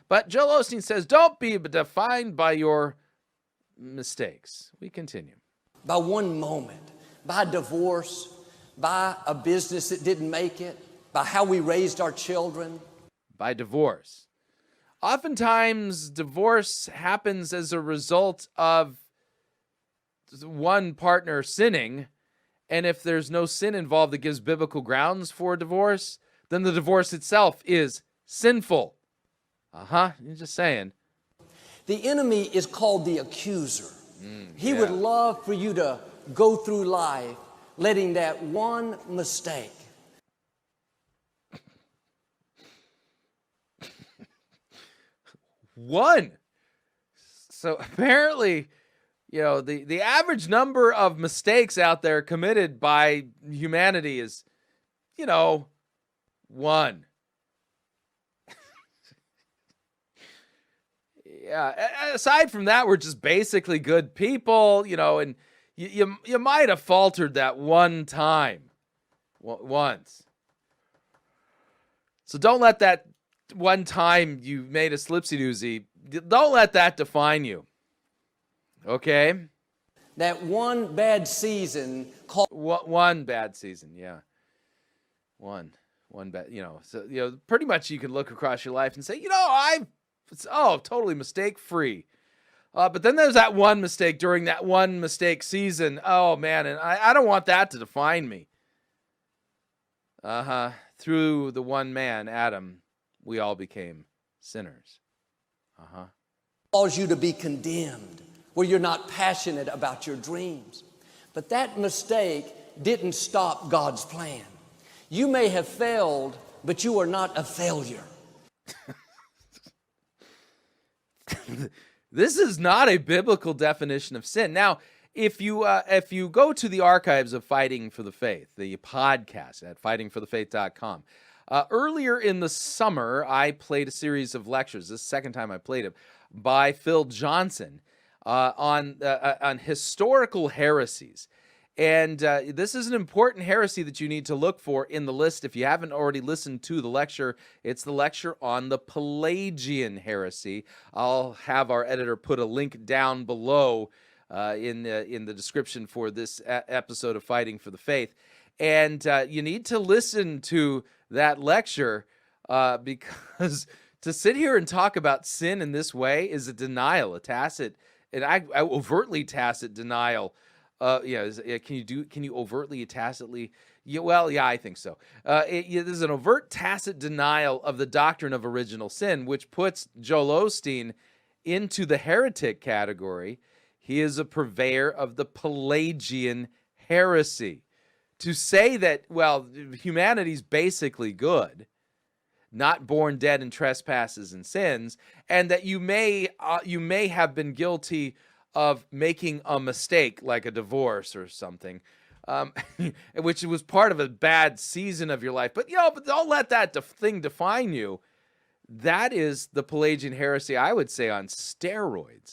But Joel Osteen says, don't be defined by your mistakes. We continue. By one moment, by divorce, by a business that didn't make it, by how we raised our children. By divorce. Oftentimes, divorce happens as a result of one partner sinning, and if there's no sin involved that gives biblical grounds for divorce, then the divorce itself is sinful. You're just saying. The enemy is called the accuser. He would love for you to go through life letting that one mistake. One. So apparently, the average number of mistakes out there committed by humanity is, one. Yeah. Aside from that, we're just basically good people, and you might have faltered that one time, once. So don't let that one time you made a slipsy-doozy, don't let that define you. Okay? That one bad season called... One bad season, yeah. One bad, so, pretty much you can look across your life and say, it's totally mistake-free. But then there's that one mistake during that one mistake season. Oh, man, and I don't want that to define me. Through the one man, Adam, we all became sinners. Cause you to be condemned, where you're not passionate about your dreams. But that mistake didn't stop God's plan. You may have failed, but you are not a failure. This is not a biblical definition of sin. Now, if you go to the archives of Fighting for the Faith, the podcast at fightingforthefaith.com, earlier in the summer, I played a series of lectures. This is the second time I played it, by Phil Johnson on historical heresies. And this is an important heresy that you need to look for in the list. If you haven't already listened to the lecture, it's the lecture on the Pelagian heresy. I'll have our editor put a link down below in the description for this episode of Fighting for the Faith. And you need to listen to that lecture because to sit here and talk about sin in this way is a denial, a tacit, and I overtly tacit denial. Can you overtly, tacitly? Yeah, I think so. There's an overt tacit denial of the doctrine of original sin, which puts Joel Osteen into the heretic category. He is a purveyor of the Pelagian heresy. To say that, humanity's basically good, not born dead in trespasses and sins, and that you may have been guilty of making a mistake like a divorce or something, which was part of a bad season of your life. But don't let that thing define you. That is the Pelagian heresy, I would say, on steroids.